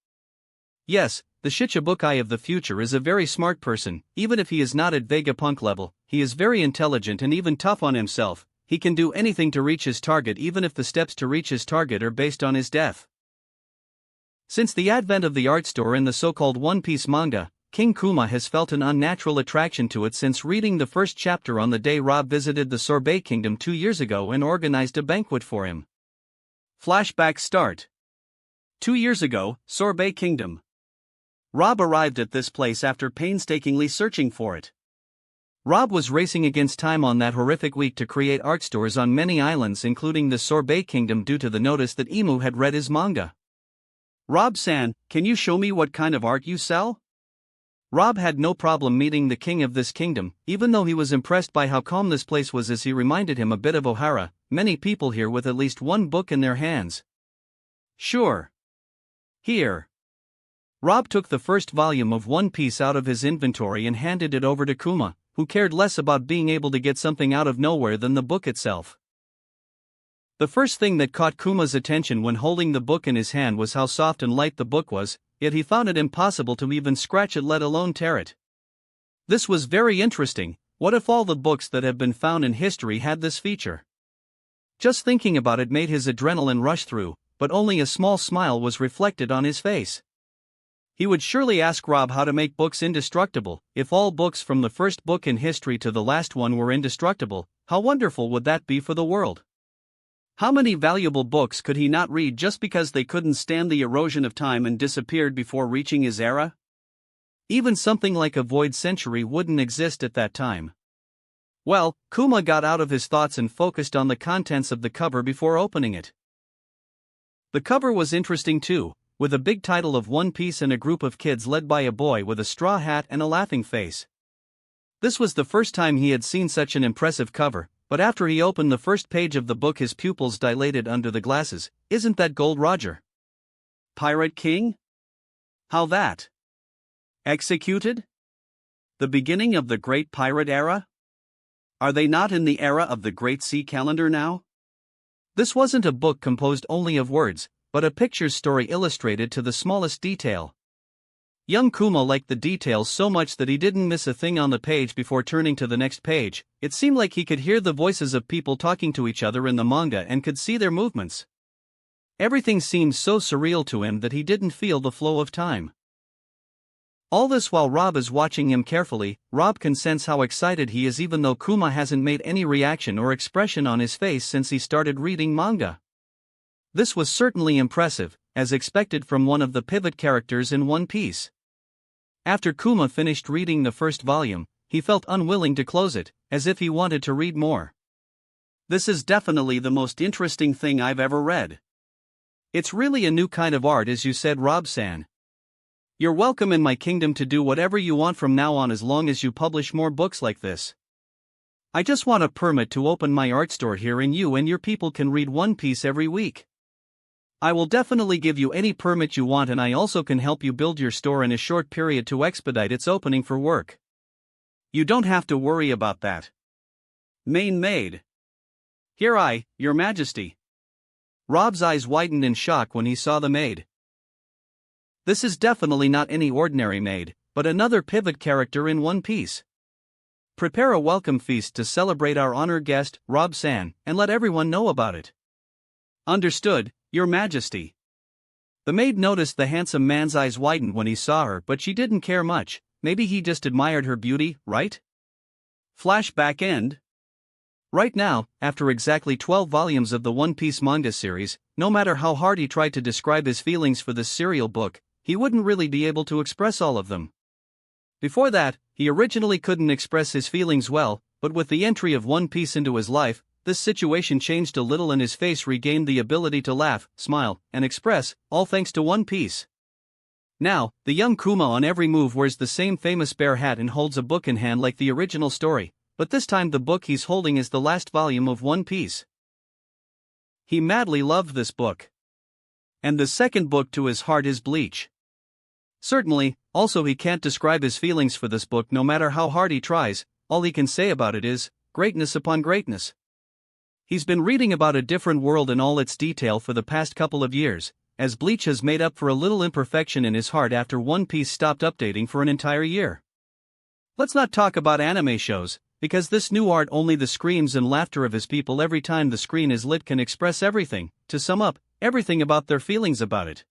Yes, the Shichibukai of the future is a very smart person. Even if he is not at Vegapunk level, he is very intelligent and even tough on himself. He can do anything to reach his target even if the steps to reach his target are based on his death. Since the advent of the art store in the so-called One Piece manga, King Kuma has felt an unnatural attraction to it since reading the first chapter on the day Rob visited the Sorbet Kingdom 2 years ago and organized a banquet for him. Flashback start. 2 years ago, Sorbet Kingdom. Rob arrived at this place after painstakingly searching for it. Rob was racing against time on that horrific week to create art stores on many islands including the Sorbet Kingdom due to the notice that Emu had read his manga. Rob-san, can you show me what kind of art you sell? Rob had no problem meeting the king of this kingdom, even though he was impressed by how calm this place was as he reminded him a bit of Ohara, many people here with at least one book in their hands. Sure. Here. Rob took the first volume of One Piece out of his inventory and handed it over to Kuma, who cared less about being able to get something out of nowhere than the book itself. The first thing that caught Kuma's attention when holding the book in his hand was how soft and light the book was, yet he found it impossible to even scratch it, let alone tear it. This was very interesting. What if all the books that have been found in history had this feature? Just thinking about it made his adrenaline rush through, but only a small smile was reflected on his face. He would surely ask Rob how to make books indestructible. If all books from the first book in history to the last one were indestructible, how wonderful would that be for the world? How many valuable books could he not read just because they couldn't stand the erosion of time and disappeared before reaching his era? Even something like a void century wouldn't exist at that time. Well, Kuma got out of his thoughts and focused on the contents of the cover before opening it. The cover was interesting too, with a big title of One Piece and a group of kids led by a boy with a straw hat and a laughing face. This was the first time he had seen such an impressive cover, but after he opened the first page of the book his pupils dilated under the glasses. Isn't that Gold Roger? Pirate King? How that? Executed? The beginning of the Great Pirate Era? Are they not in the era of the Great Sea Calendar now? This wasn't a book composed only of words, but a picture's story illustrated to the smallest detail. Young Kuma liked the details so much that he didn't miss a thing on the page before turning to the next page. It seemed like he could hear the voices of people talking to each other in the manga and could see their movements. Everything seemed so surreal to him that he didn't feel the flow of time. All this while Rob is watching him carefully. Rob can sense how excited he is even though Kuma hasn't made any reaction or expression on his face since he started reading manga. This was certainly impressive, as expected from one of the pivot characters in One Piece. After Kuma finished reading the first volume, he felt unwilling to close it, as if he wanted to read more. This is definitely the most interesting thing I've ever read. It's really a new kind of art, as you said, Rob-san. You're welcome in my kingdom to do whatever you want from now on as long as you publish more books like this. I just want a permit to open my art store here and you and your people can read One Piece every week. I will definitely give you any permit you want and I also can help you build your store in a short period to expedite its opening for work. You don't have to worry about that. Main maid. Here Your Majesty. Rob's eyes widened in shock when he saw the maid. This is definitely not any ordinary maid, but another pivot character in One Piece. Prepare a welcome feast to celebrate our honored guest, Rob-san, and let everyone know about it. Understood, Your Majesty. The maid noticed the handsome man's eyes widened when he saw her, but she didn't care much. Maybe he just admired her beauty, right? Flashback end. Right now, after exactly 12 volumes of the One Piece manga series, no matter how hard he tried to describe his feelings for this serial book, he wouldn't really be able to express all of them. Before that, he originally couldn't express his feelings well, but with the entry of One Piece into his life, this situation changed a little and his face regained the ability to laugh, smile, and express, all thanks to One Piece. Now, the young Kuma on every move wears the same famous bear hat and holds a book in hand like the original story, but this time the book he's holding is the last volume of One Piece. He madly loved this book. And the second book to his heart is Bleach. Certainly, also he can't describe his feelings for this book no matter how hard he tries. All he can say about it is, greatness upon greatness. He's been reading about a different world in all its detail for the past couple of years, as Bleach has made up for a little imperfection in his heart after One Piece stopped updating for an entire year. Let's not talk about anime shows, because this new art, only the screams and laughter of his people every time the screen is lit, can express everything, to sum up, everything about their feelings about it.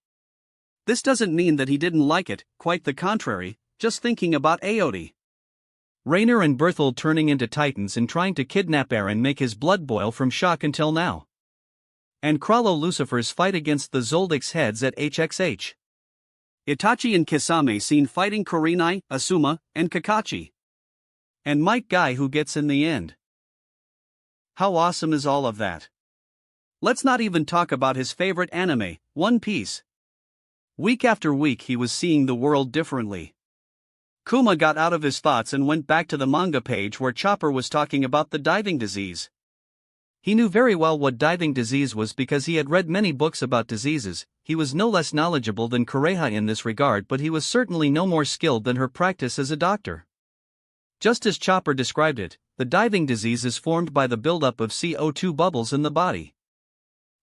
This doesn't mean that he didn't like it, quite the contrary. Just thinking about Aodi, Rainer and Berthold turning into titans and trying to kidnap Eren make his blood boil from shock until now. And Krallo Lucifer's fight against the Zoldyck's heads at HXH. Itachi and Kisame seen fighting Kurenai, Asuma, and Kakashi. And Mike Guy who gets in the end. How awesome is all of that? Let's not even talk about his favorite anime, One Piece. Week after week he was seeing the world differently. Kuma got out of his thoughts and went back to the manga page where Chopper was talking about the diving disease. He knew very well what diving disease was because he had read many books about diseases. He was no less knowledgeable than Kureha in this regard, but he was certainly no more skilled than her practice as a doctor. Just as Chopper described it, the diving disease is formed by the buildup of CO2 bubbles in the body.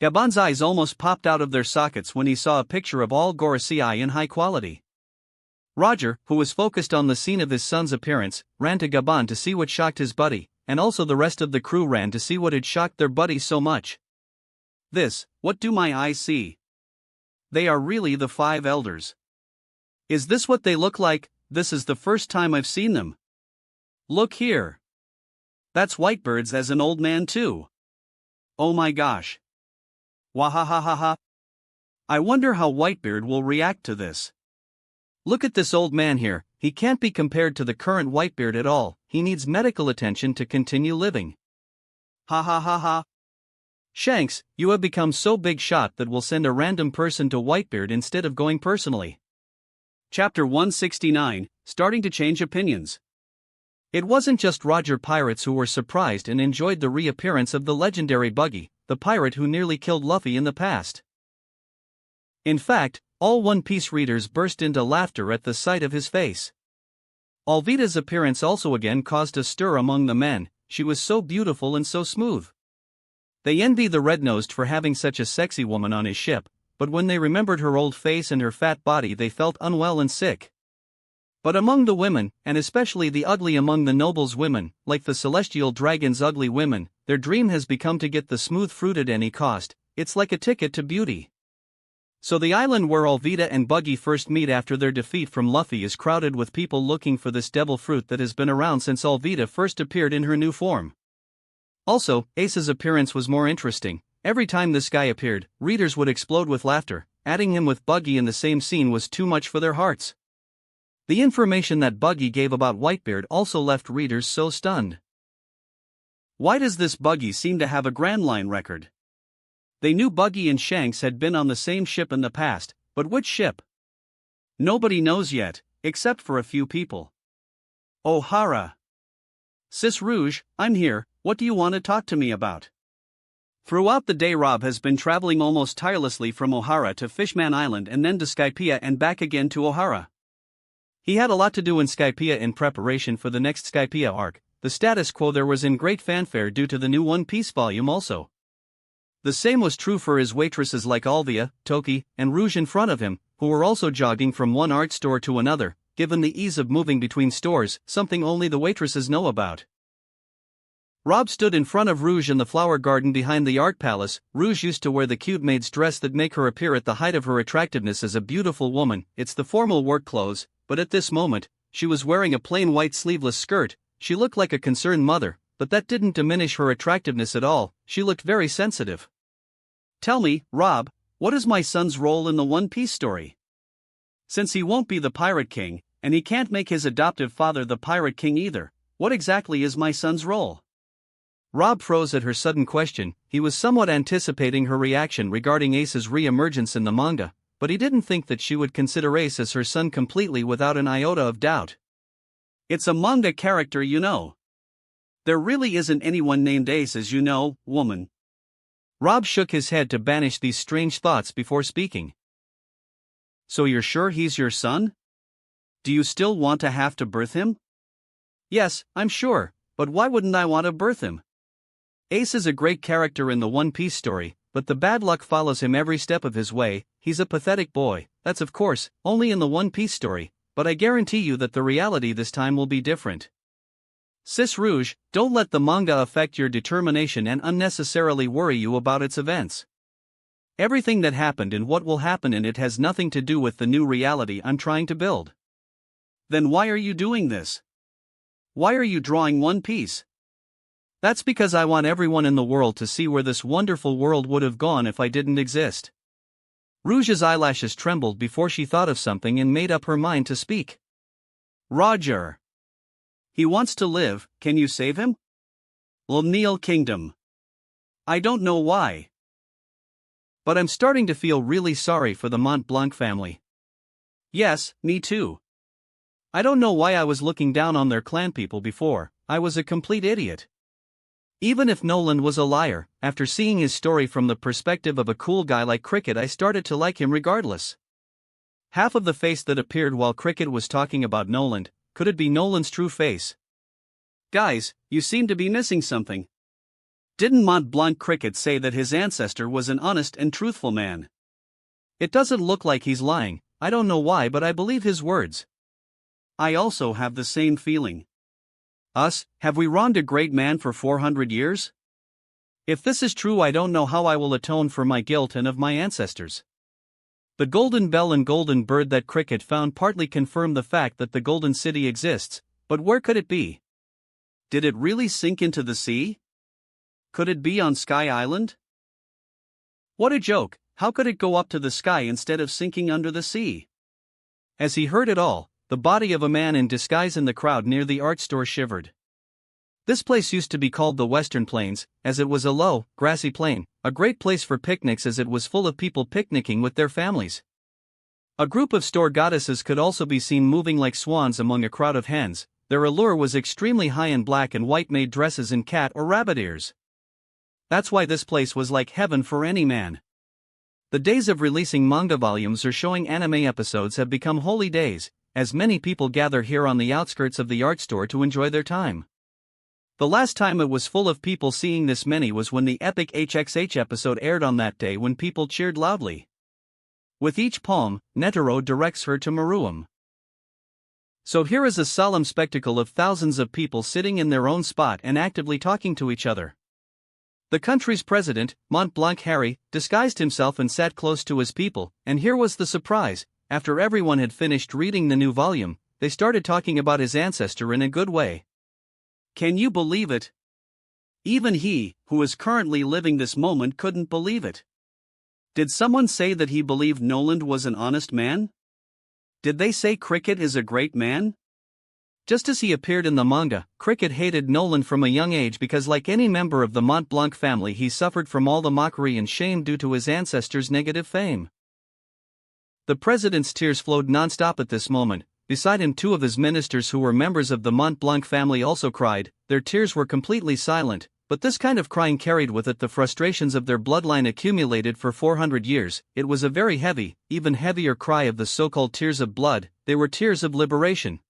Gabon's eyes almost popped out of their sockets when he saw a picture of all Gorosei in high quality. Roger, who was focused on the scene of his son's appearance, ran to Gabon to see what shocked his buddy, and also the rest of the crew ran to see what had shocked their buddy so much. What do my eyes see? They are really the 5 elders. Is this what they look like? This is the first time I've seen them. Look here. That's Whitebeard's as an old man too. Oh my gosh. Wahahahaha. I wonder how Whitebeard will react to this. Look at this old man here, he can't be compared to the current Whitebeard at all, he needs medical attention to continue living. Ha ha ha ha. Shanks, you have become so big shot that we'll send a random person to Whitebeard instead of going personally. Chapter 169, Starting to Change Opinions. It wasn't just Roger pirates who were surprised and enjoyed the reappearance of the legendary Buggy, the pirate who nearly killed Luffy in the past. In fact, all One Piece readers burst into laughter at the sight of his face. Alvida's appearance also again caused a stir among the men, she was so beautiful and so smooth. They envied the red-nosed for having such a sexy woman on his ship, but when they remembered her old face and her fat body they felt unwell and sick. But among the women, and especially the ugly among the nobles' women, like the celestial dragon's ugly women, their dream has become to get the smooth fruit at any cost, it's like a ticket to beauty. So the island where Alvida and Buggy first meet after their defeat from Luffy is crowded with people looking for this devil fruit that has been around since Alvida first appeared in her new form. Also, Ace's appearance was more interesting. Every time this guy appeared, readers would explode with laughter. Adding him with Buggy in the same scene was too much for their hearts. The information that Buggy gave about Whitebeard also left readers so stunned. Why does this Buggy seem to have a Grand Line record? They knew Buggy and Shanks had been on the same ship in the past, but which ship? Nobody knows yet, except for a few people. O'Hara. Sis Rouge, I'm here, what do you want to talk to me about? Throughout the day Rob has been traveling almost tirelessly from O'Hara to Fishman Island and then to Skypiea and back again to O'Hara. He had a lot to do in Skypiea in preparation for the next Skypiea arc. The status quo there was in great fanfare due to the new One Piece volume also. The same was true for his waitresses like Alvia, Toki, and Rouge in front of him, who were also jogging from one art store to another, given the ease of moving between stores, something only the waitresses know about. Rob stood in front of Rouge in the flower garden behind the art palace. Rouge used to wear the cute maid's dress that make her appear at the height of her attractiveness as a beautiful woman. It's the formal work clothes, but at this moment, she was wearing a plain white sleeveless skirt. She looked like a concerned mother, but that didn't diminish her attractiveness at all. She looked very sensitive. Tell me, Rob, what is my son's role in the One Piece story? Since he won't be the Pirate King, and he can't make his adoptive father the Pirate King either, what exactly is my son's role? Rob froze at her sudden question. He was somewhat anticipating her reaction regarding Ace's re-emergence in the manga, but he didn't think that she would consider Ace as her son completely without an iota of doubt. It's a manga character, you know. There really isn't anyone named Ace, as you know, woman. Rob shook his head to banish these strange thoughts before speaking. So you're sure he's your son? Do you still want to have to birth him? Yes, I'm sure, but why wouldn't I want to birth him? Ace is a great character in the One Piece story, but the bad luck follows him every step of his way. He's a pathetic boy. That's of course only in the One Piece story, but I guarantee you that the reality this time will be different. Sis Rouge, don't let the manga affect your determination and unnecessarily worry you about its events. Everything that happened and what will happen in it has nothing to do with the new reality I'm trying to build. Then why are you doing this? Why are you drawing One Piece? That's because I want everyone in the world to see where this wonderful world would have gone if I didn't exist. Rouge's eyelashes trembled before she thought of something and made up her mind to speak. Roger. He wants to live, can you save him? L'Neill Kingdom. I don't know why. But I'm starting to feel really sorry for the Mont Blanc family. Yes, me too. I don't know why I was looking down on their clan people before. I was a complete idiot. Even if Nolan was a liar, after seeing his story from the perspective of a cool guy like Cricket, I started to like him regardless. Half of the face that appeared while Cricket was talking about Nolan, could it be Nolan's true face? Guys, you seem to be missing something. Didn't Mont Blanc Cricket say that his ancestor was an honest and truthful man? It doesn't look like he's lying, I don't know why, but I believe his words. I also have the same feeling. Have we wronged a great man for 400 years? If this is true, I don't know how I will atone for my guilt and of my ancestors. The golden bell and golden bird that Cricket found partly confirm the fact that the Golden City exists, but where could it be? Did it really sink into the sea? Could it be on Sky Island? What a joke, how could it go up to the sky instead of sinking under the sea? As he heard it all, the body of a man in disguise in the crowd near the art store shivered. This place used to be called the Western Plains, as it was a low, grassy plain, a great place for picnics as it was full of people picnicking with their families. A group of store goddesses could also be seen moving like swans among a crowd of hens. Their allure was extremely high in black and white made dresses and cat or rabbit ears. That's why this place was like heaven for any man. The days of releasing manga volumes or showing anime episodes have become holy days, as many people gather here on the outskirts of the art store to enjoy their time. The last time it was full of people seeing this many was when the epic HXH episode aired on that day, when people cheered loudly. With each poem, Netero directs her to Maruam. So here is a solemn spectacle of thousands of people sitting in their own spot and actively talking to each other. The country's president, Mont Blanc Harry, disguised himself and sat close to his people, and here was the surprise: after everyone had finished reading the new volume, they started talking about his ancestor in a good way. Can you believe it? Even he, who is currently living this moment, couldn't believe it. Did someone say that he believed Noland was an honest man? Did they say Cricket is a great man? Just as he appeared in the manga, Cricket hated Noland from a young age because, like any member of the Mont Blanc family, he suffered from all the mockery and shame due to his ancestors' negative fame. The president's tears flowed non-stop at this moment. Beside him, two of his ministers who were members of the Mont Blanc family also cried. Their tears were completely silent, but this kind of crying carried with it the frustrations of their bloodline accumulated for 400 years. It was a very heavy, even heavier cry of the so-called tears of blood. They were tears of liberation.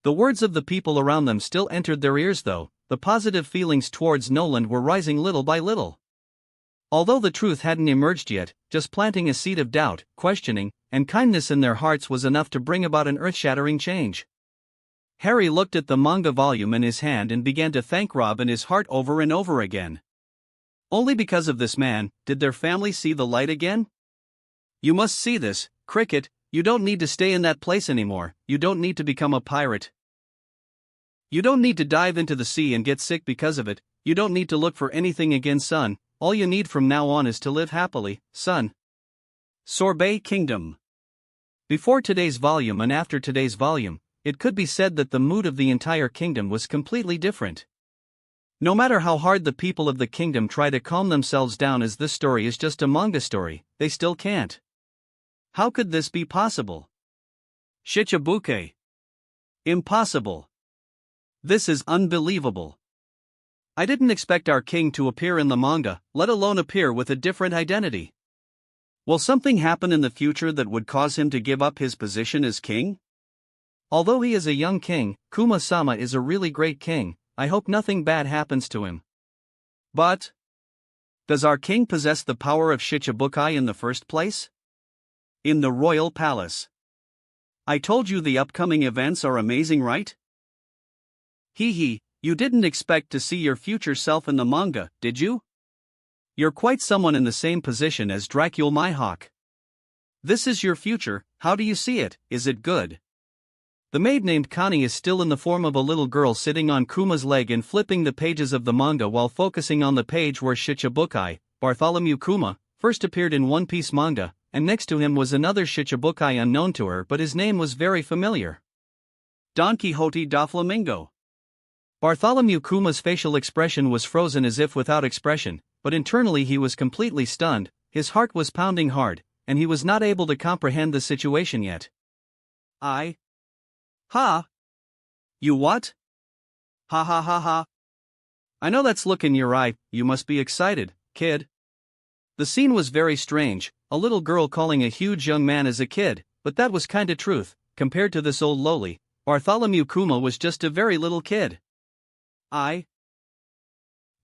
The words of the people around them still entered their ears, though. The positive feelings towards Noland were rising little by little. Although the truth hadn't emerged yet, just planting a seed of doubt, questioning, and kindness in their hearts was enough to bring about an earth-shattering change. Harry looked at the manga volume in his hand and began to thank Rob in his heart over and over again. Only because of this man did their family see the light again. You must see this, Cricket. You don't need to stay in that place anymore. You don't need to become a pirate. You don't need to dive into the sea and get sick because of it. You don't need to look for anything again, son. All you need from now on is to live happily, son. Sorbet Kingdom. Before today's volume and after today's volume, it could be said that the mood of the entire kingdom was completely different. No matter how hard the people of the kingdom try to calm themselves down, as this story is just a manga story, they still can't. How could this be possible? Shichibuke. Impossible. This is unbelievable. I didn't expect our king to appear in the manga, let alone appear with a different identity. Will something happen in the future that would cause him to give up his position as king? Although he is a young king, Kuma-sama is a really great king. I hope nothing bad happens to him. But does our king possess the power of Shichibukai in the first place? In the royal palace. I told you the upcoming events are amazing, right? Hee, you didn't expect to see your future self in the manga, did you? You're quite someone in the same position as Dracula Mihawk. This is your future. How do you see it? Is it good? The maid named Connie is still in the form of a little girl sitting on Kuma's leg and flipping the pages of the manga while focusing on the page where Shichibukai, Bartholomew Kuma, first appeared in One Piece manga, and next to him was another Shichibukai unknown to her, but his name was very familiar. Don Quixote da Flamingo. Bartholomew Kuma's facial expression was frozen as if without expression, but internally he was completely stunned. His heart was pounding hard, and he was not able to comprehend the situation yet. Ha? You what? Ha ha ha ha. I know that's look in your eye. You must be excited, kid. The scene was very strange, a little girl calling a huge young man as a kid, but that was kinda truth. Compared to this old lowly, Bartholomew Kuma was just a very little kid. And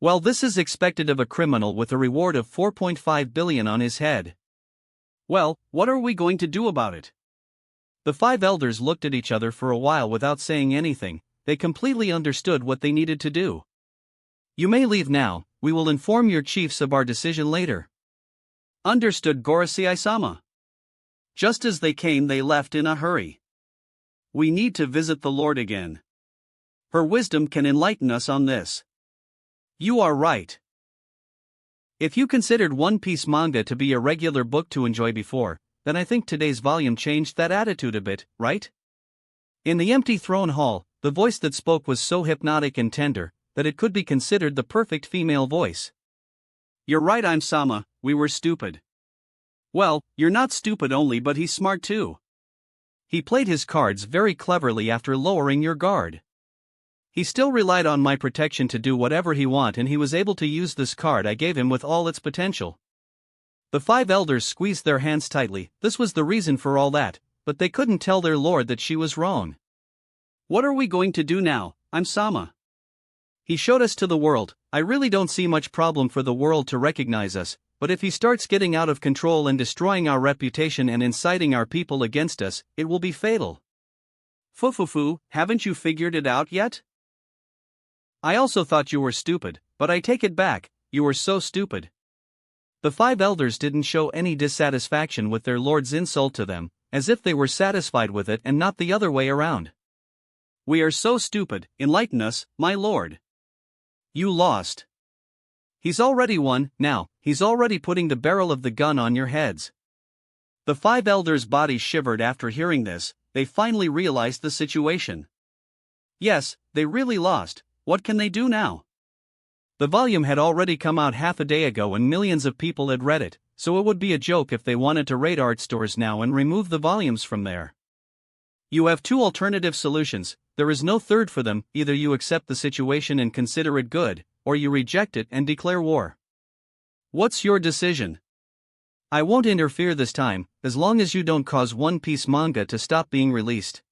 Well, this is expected of a criminal with a reward of 4.5 billion on his head. Well, what are we going to do about it? The five elders looked at each other for a while without saying anything. They completely understood what they needed to do. You may leave now, we will inform your chiefs of our decision later. Understood, Gorosei-sama. Just as they came, they left in a hurry. We need to visit the Lord again. Her wisdom can enlighten us on this. You are right. If you considered One Piece manga to be a regular book to enjoy before, then I think today's volume changed that attitude a bit, right? In the empty throne hall, the voice that spoke was so hypnotic and tender that it could be considered the perfect female voice. You're right, I'm-sama, we were stupid. Well, you're not stupid only, but he's smart too. He played his cards very cleverly after lowering your guard. He still relied on my protection to do whatever he wanted, and he was able to use this card I gave him with all its potential. The five elders squeezed their hands tightly. This was the reason for all that, but they couldn't tell their lord that she was wrong. What are we going to do now, I'm-sama? He showed us to the world. I really don't see much problem for the world to recognize us, but if he starts getting out of control and destroying our reputation and inciting our people against us, it will be fatal. Fufufu, haven't you figured it out yet? I also thought you were stupid, but I take it back, you were so stupid. The five elders didn't show any dissatisfaction with their lord's insult to them, as if they were satisfied with it and not the other way around. We are so stupid, enlighten us, my lord. You lost. He's already won. Now, he's already putting the barrel of the gun on your heads. The five elders' bodies shivered after hearing this. They finally realized the situation. Yes, they really lost. What can they do now? The volume had already come out half a day ago and millions of people had read it, so it would be a joke if they wanted to raid art stores now and remove the volumes from there. You have two alternative solutions. There is no third for them. Either you accept the situation and consider it good, or you reject it and declare war. What's your decision? I won't interfere this time, as long as you don't cause One Piece manga to stop being released.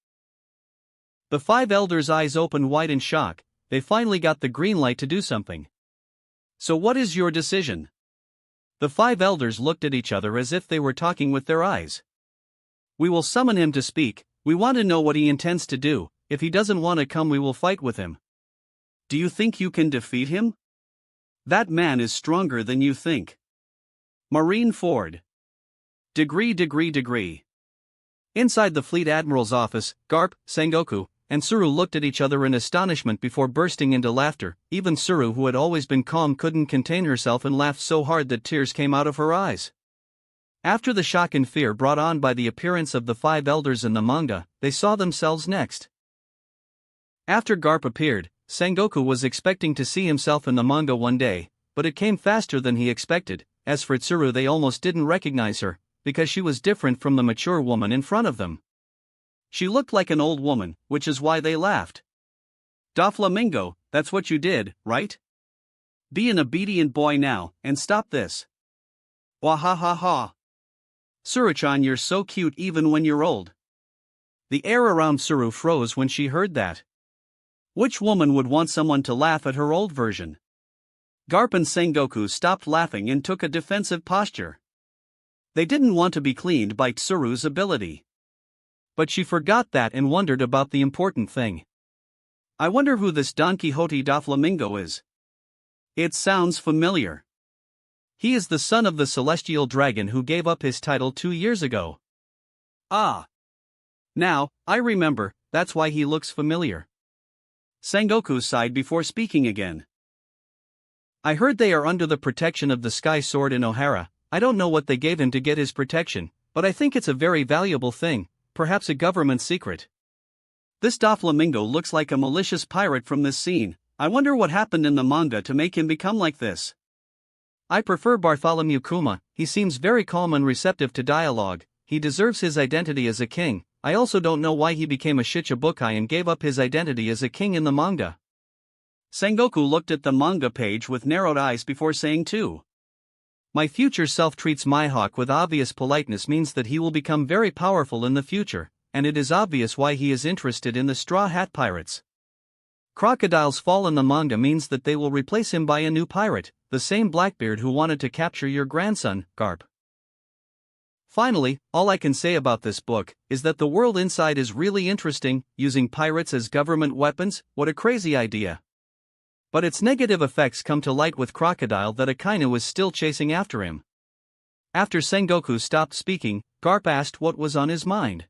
The five elders' eyes opened wide in shock. They finally got the green light to do something. So what is your decision? The five elders looked at each other as if they were talking with their eyes. We will summon him to speak. We want to know what he intends to do. If he doesn't want to come, we will fight with him. Do you think you can defeat him? That man is stronger than you think. Marineford. Degree. Inside the Fleet Admiral's office, Garp, Sengoku, and Tsuru looked at each other in astonishment before bursting into laughter. Even Tsuru, who had always been calm, couldn't contain herself and laughed so hard that tears came out of her eyes. After the shock and fear brought on by the appearance of the five elders in the manga, they saw themselves next. After Garp appeared, Sengoku was expecting to see himself in the manga one day, but it came faster than he expected. As for Tsuru, they almost didn't recognize her, because she was different from the mature woman in front of them. She looked like an old woman, which is why they laughed. Doflamingo, that's what you did, right? Be an obedient boy now, and stop this. Wahahaha. Tsuru-chan, you're so cute even when you're old. The air around Tsuru froze when she heard that. Which woman would want someone to laugh at her old version? Garp and Sengoku stopped laughing and took a defensive posture. They didn't want to be cleaned by Tsuru's ability. But she forgot that and wondered about the important thing. I wonder who this Don Quixote Doflamingo is. It sounds familiar. He is the son of the celestial dragon who gave up his title 2 years ago. Ah. Now, I remember, that's why he looks familiar. Sengoku sighed before speaking again. I heard they are under the protection of the Sky Sword in Ohara. I don't know what they gave him to get his protection, but I think it's a very valuable thing, perhaps a government secret. This Doflamingo looks like a malicious pirate from this scene. I wonder what happened in the manga to make him become like this. I prefer Bartholomew Kuma. He seems very calm and receptive to dialogue. He deserves his identity as a king. I also don't know why he became a Shichibukai and gave up his identity as a king in the manga. Sengoku looked at the manga page with narrowed eyes before saying too. My future self treats Mihawk with obvious politeness means that he will become very powerful in the future, and it is obvious why he is interested in the Straw Hat Pirates. Crocodile's fall in the manga means that they will replace him by a new pirate, the same Blackbeard who wanted to capture your grandson, Garp. Finally, all I can say about this book is that the world inside is really interesting. Using pirates as government weapons, what a crazy idea. But its negative effects come to light with Crocodile that Akainu is still chasing after him. After Sengoku stopped speaking, Garp asked what was on his mind.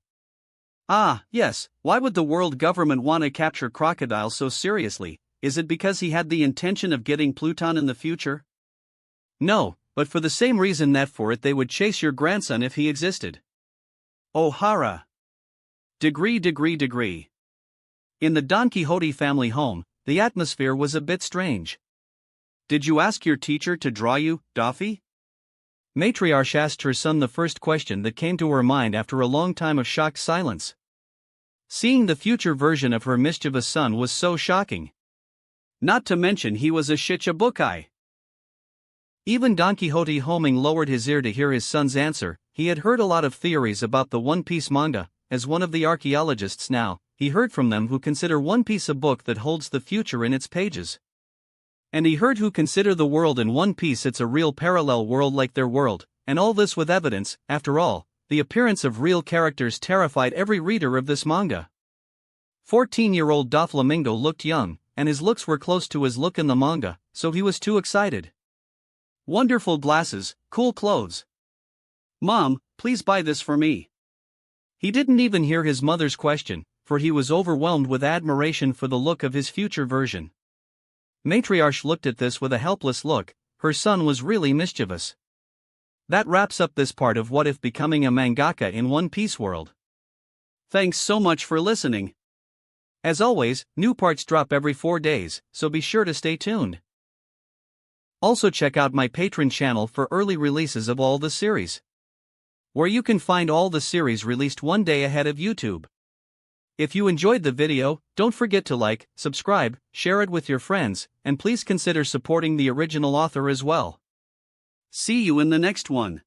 Ah, yes, why would the world government want to capture Crocodile so seriously? Is it because he had the intention of getting Pluton in the future? No, but for the same reason that for it they would chase your grandson if he existed. Ohara. Degree. In the Don Quixote family home, the atmosphere was a bit strange. Did you ask your teacher to draw you, Daffy? Matriarch asked her son the first question that came to her mind after a long time of shocked silence. Seeing the future version of her mischievous son was so shocking. Not to mention he was a Shichibukai. Even Don Quixote homing lowered his ear to hear his son's answer. He had heard a lot of theories about the One Piece manga. As one of the archaeologists now, he heard from them who consider One Piece a book that holds the future in its pages. And he heard who consider the world in One Piece it's a real parallel world like their world, and all this with evidence. After all, the appearance of real characters terrified every reader of this manga. 14-year-old Doflamingo looked young, and his looks were close to his look in the manga, so he was too excited. Wonderful glasses, cool clothes. Mom, please buy this for me. He didn't even hear his mother's question, for he was overwhelmed with admiration for the look of his future version. Matriarch looked at this with a helpless look. Her son was really mischievous. That wraps up this part of What If Becoming a Mangaka in One Piece World. Thanks so much for listening. As always, new parts drop every 4 days, so be sure to stay tuned. Also check out my Patreon channel for early releases of all the series, where you can find all the series released one day ahead of YouTube. If you enjoyed the video, don't forget to like, subscribe, share it with your friends, and please consider supporting the original author as well. See you in the next one.